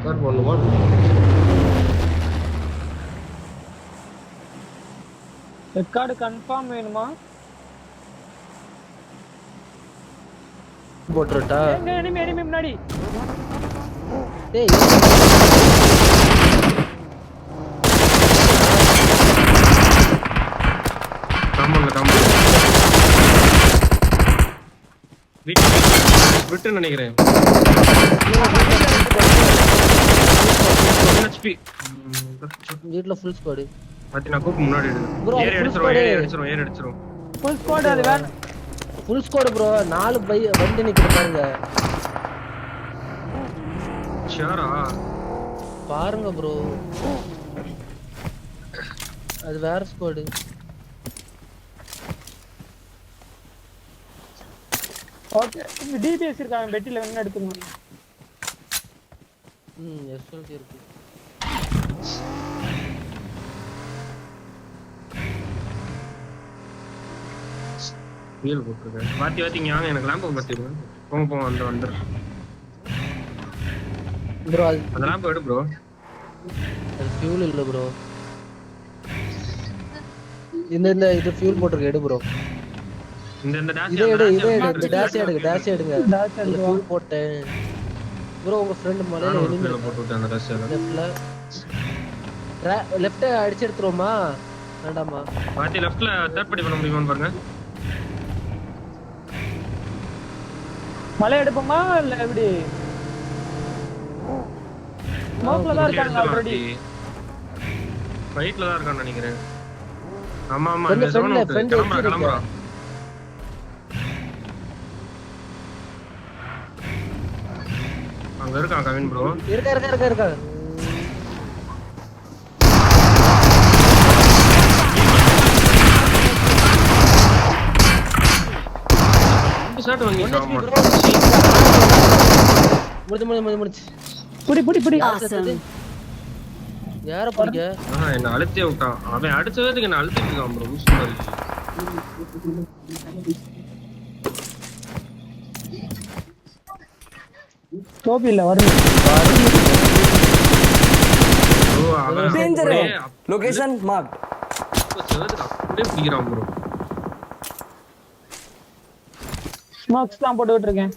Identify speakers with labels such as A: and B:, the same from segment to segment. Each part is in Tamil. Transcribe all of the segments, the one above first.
A: சார் பண்ணுமா
B: ரெக்கார்டு கன்ஃபார்ம் வேணுமா?
C: போட்டுட்டா
B: எங்க எனிமி முன்னாடி.
C: டேய்
A: காம்பவுண்ட்ல விட்டு நினைக்கிறேன்.
C: வீட்ல ஃபுல் ஸ்குவாட்
A: பாத்தி நான் கூப் முன்னாடி
C: Bro,
A: ஏறி அடிச்சிரும்.
B: ஃபுல் ஸ்குவாட் அது வேற.
C: ஃபுல் ஸ்குவாட் ப்ரோ 4 வண்டி நிக்குது பாருங்க.
A: ஷியரா
C: பாருங்க ப்ரோ. அது வேற ஸ்குவாட்.
B: ஓகே இந்த டிபிஎஸ் இருக்காங்க பெட்டில வேணா எடுத்துங்க.
C: எஸ்எல்டி இருக்கு.
A: வீல் போட்டுருக்கேன். வாத்தி இங்க வாங்க, எனக்கு லாம்பை மாத்திடுங்க. போங்க வந்து
C: ப்ரோ
A: அந்த லாம்பை எடு ப்ரோ.
C: அது ஃபியூல் இல்ல ப்ரோ. இந்த இது ஃபியூல் போட்டுருக்கு எடு ப்ரோ.
A: இந்த
C: இதை எடு டேஷ் எடுங்க. அதுல ஃபியூல் போட்டேன் ப்ரோ. உங்க ஃப்ரெண்ட் மலையில எனிமி
A: போட்டு விட்டேன் அந்த டேஷ்ல.
C: லெஃப்ட் அடிச்சு எடுத்துறோமா வேண்டாமா?
A: வாத்தி லெஃப்ட்ல தேர்ட் படி பண்ண முடியுமான்னு பாருங்க.
B: மலை எடுப்போமா இல்ல எப்படி? ஸ்மோக்ல தான் இருக்காங்க ஆல்ரெடி.
A: ஃபைட்ல தான் இருக்கான்னு நினைக்கிறேன். ஆமா
C: இந்த ஜோன் விட்டு
A: கிளம்புறா. அங்க இருக்கான் கவின் ப்ரோ.
C: இருக்க
A: ஷாட் வாங்கிட்டான்.
C: முடிச்சு
B: புடி
C: யார பிடிக்க?
A: என்ன அழுத்தே விட்டான். அவன் அடிச்சதுக்கு என்ன அழுத்திட்டு இருக்கான் ப்ரோ. லூஸ் மாதிரி.
B: டோபில வருது.
A: ஓ அவன்
D: டேஞ்சர் லொகேஷன் மார்க்ட்.
A: செவதுக்கு அப்படியே பிடிக்கிறான் ப்ரோ.
B: ஸ்மோக்ஸ் தான் போட்டுட்டு இருக்கேன்.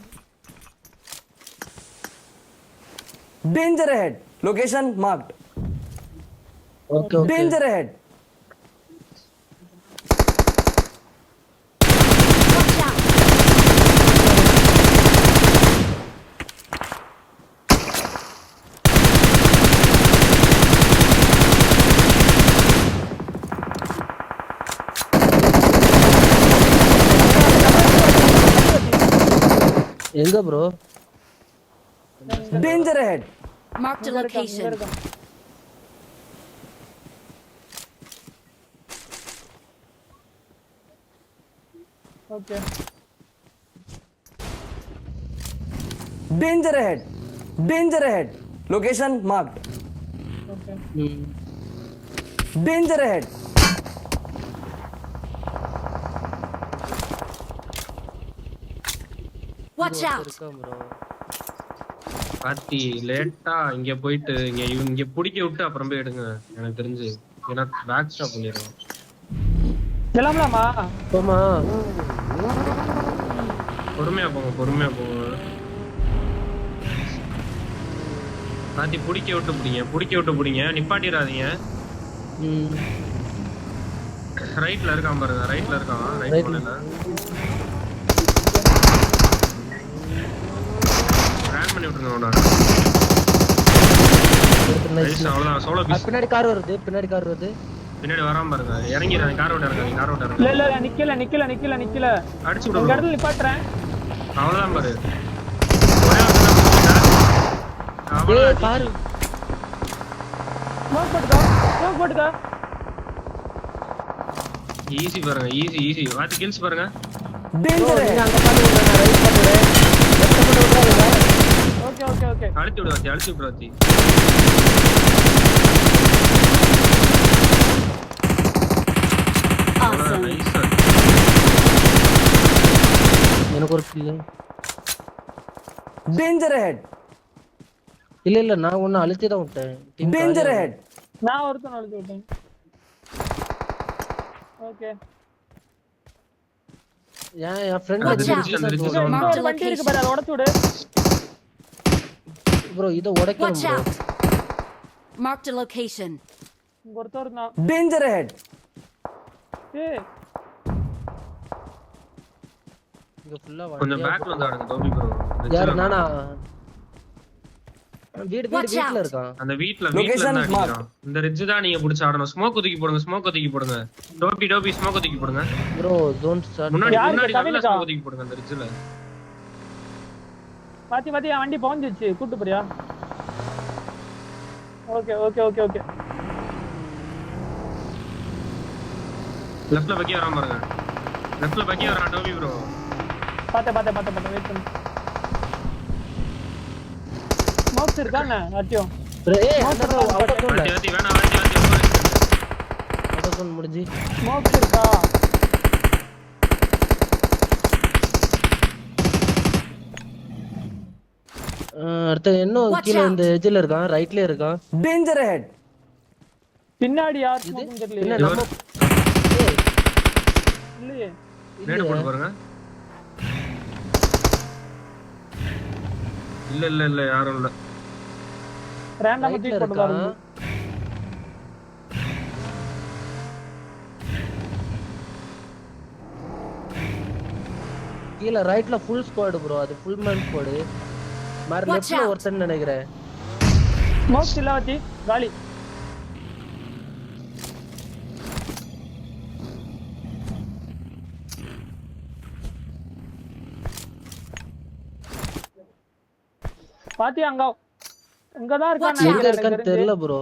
D: Danger ahead. Location marked.
C: Okay.
D: Danger ahead.
E: Watch out.
C: எங்க bro?
D: Danger ahead.
E: Marked a location.
B: Okay.
D: Danger ahead. Danger ahead. Location marked.
B: Okay.
D: Danger ahead.
E: Watch out.
A: பாத்தி லேட்டா இங்க போயிட்டு இங்க புடிக்க விட்டு அப்புறம் போய் எடுங்க. எனக்கு தெரிஞ்சு ஏன்னா பேக் ஸ்டாப் பண்ணிடுவோம்.
B: கிளம்பலாமா?
C: போமா.
A: பொறுமையா போங்க. பாத்தி புடிக்க விட்டு பிடிங்க. நிப்பாட்டிடாதீங்க. ரைட்ல இருக்கான் பாருங்க. ரைட் பண்ணல. ரன் பண்ணி விட்டுருங்க அவன. அவ்வளவுதான். Solo piece.
C: பின்னாடி கார் வருது.
A: பின்னாடி வராம பாருங்க. இறங்கிடுறாங்க. கார் ஓட்ட இறங்க.
B: இல்ல நிக்கல.
A: அடிச்சு
B: இந்த
A: விடுங்க.
B: இடத்துல நிப்பாட்றேன்.
A: அவ்வளவுதான் பாரு.
C: டேய் கார்
B: ஸ்மோக் போட்டுக்கோ.
A: ஈஸி பாருங்க. ஈஸி. வாத்தி கில்ஸ் பாருங்க.
D: Danger ahead.
C: அங்க பாருங்க. நான் ரைட் பண்ணுறேன்.
B: ஓகே.
A: அழுத்தி விடு வாத்தி.
E: Awesome.
A: நைஸா.
C: எனக்கு ஒரு கில்.
D: Danger ahead.
C: இல்ல நான் ஒண்ணு அழுத்தி தான் விட்டேன். Team
D: Danger
C: காலியா
D: ahead.
B: நான் ஒருத்தன் அழுத்தி விட்டேன். ஓகே
C: என் ஃப்ரெண்ட்
A: அது ரிட்ஜ் அந்த ரிட்ஜ்
B: இங்க
A: சவுண்ட்
B: ஒரு வண்டி இருக்கு பாரு, அதை உடைச்சு விடு.
C: ப்ரோ இத உடைக்கணும்
E: Watch
C: bro.
E: out! Marked a location.
B: இங்க ஒருத்தர் இருந்தான்.
D: Danger ahead.
B: ஏய்
C: இங்க ஃபுல்லா
A: கொஞ்சம்
C: வண்டியா
A: பேக்ல வந்து ஆடுங்க டோபி ப்ரோ.
C: யார் நானா? வீடு
E: Watch
C: வீட்ல
E: out.
C: இருக்கான்.
A: அந்த வீட்ல
D: Location
A: தான்
D: mark.
A: அடிக்கிறான். இந்த ரிட்ஜ் தான் நீங்க புடிச்சு ஆடணும். ஸ்மோக் தூக்கி போடுங்க, ஸ்மோக் தூக்கி போடுங்க. டோபி ஸ்மோக் தூக்கி போடுங்க.
C: Bro zone start.
A: முன்னாடி
B: யாருக்கு
A: முன்னாடி நல்லா
B: தமிழுக்கா?
A: ஸ்மோக் தூக்கி போடுங்க அந்த ரிட்ஜ்ல.
B: பாத்தி பாத்தி என் வண்டி போஞ்சிச்சு, கூட்டு போறியா? Okay okay okay okay.
A: லெஃப்ட்ல பக்கி வராம பாருங்க. லெஃப்ட்ல பக்கி வரான் டோபி ப்ரோ.
B: பாத்தேன் வெயிட் பண்ணு. ஸ்மோக்ஸ் இருக்கானே அட்டியும்.
C: ஏய் அவுட் ஆஃப்
A: வாத்தி வேணா வாத்தி
C: அவுட் ஆஃப் முடிஞ்சி.
B: ஸ்மோக்ஸ் இருக்கா?
C: அடுத்து இன்னும்
E: Watch
C: கீழ
E: out.
C: இந்த எட்ஜ்ல இருக்கான், ரைட்ல இருக்கான்.
D: Danger ahead.
B: பின்னாடி யார் ஸ்மோக்கிங்
C: என்ன
B: தெரியல.
C: நம்ம ஏய்
B: இல்லையே.
A: நேடு போட்டு பாருங்க. இல்ல யாரும் இல்ல.
B: ரேண்டமா
C: ரைட்ல
B: தூக்கி போட்டு
C: இருக்கான்.
B: பாருங்க.
C: கீழ ரைட்ல ஃபுல் ஸ்குவாட் ப்ரோ, அது ஃபுல் மேன் ஸ்குவாட். மார்
E: Watch
C: லெஃப்ட்ல
E: out.
C: ஒருத்தன் நினைக்கிறேன்.
B: ஸ்மோக்ஸ் இல்ல வாத்தி, காலி. பாத்தி அங்கதான் இருக்கானே.
C: எங்க இருக்கான்னு தெரியல ப்ரோ.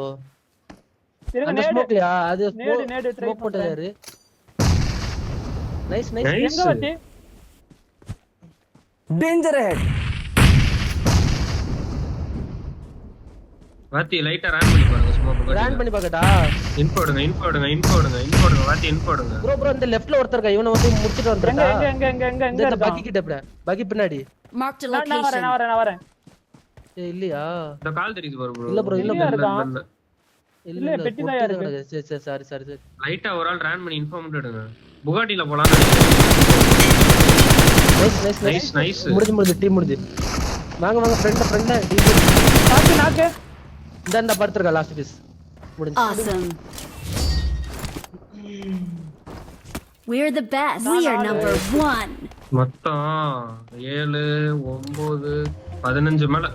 B: இருங்க
C: அந்த
B: நேடு.
C: ஸ்மோக்லயா? அது
B: நேடு ட்ரை
C: ஸ்மோக் போட்டது
B: பண்றேன்.
C: யாரு? Nice
A: Nice.
B: எங்க வாத்தி?
D: Danger ahead.
A: வாத்தி லைட்டா ரன் பண்ணி பாருங்க ஸ்மோக்
C: ரன் பண்ணி பார்க்கட்டா?
A: இன்ஃபோ எடுங்க வாத்தி இன்ஃபோ எடுங்க.
C: ப்ரோ இந்த லெஃப்ட்ல ஒருத்தர் இருக்கா, இவனை வந்து முடிச்சிட்டு
B: எங்க
C: வந்திருக்கா.
B: எங்க எங்க எங்க எங்க
C: இந்த
B: இருக்கான்?
C: பக்கி கிட்ட போடா, பக்கி பின்னாடி.
E: Marked a
B: நான்
E: location.
B: வரேன்.
C: ஏய் இல்லையா?
A: இந்த கால் தெரியுது பாரு ப்ரோ.
C: இல்ல ப்ரோ இல்ல
B: இல்லையா
C: ப்ரோ.
B: இருக்கான்?
C: இல்ல
B: இல்ல,
C: இல்ல
B: பெட்டி தான்
C: பொட்டி
B: இருக்கு.
C: தான் கிடக்கு. சரி சாரி.
A: லைட்டா ஒரு ஆள் ரன் பண்ணி இன்ஃபார்ம் எடுங்க. புகாட்டில போலாம்.
C: Nice
A: nice.
C: முடிஞ்சு டீம் முடிஞ்சு. வாங்க ஃப்ரெண்ட்
B: நாக்கு
C: இந்த படுத்துறா லாஸ்ட் பீஸ் முடிஞ்சு.
E: Awesome. We're the best. We are number 1.
A: மொத்தம் 7 9 15 மேல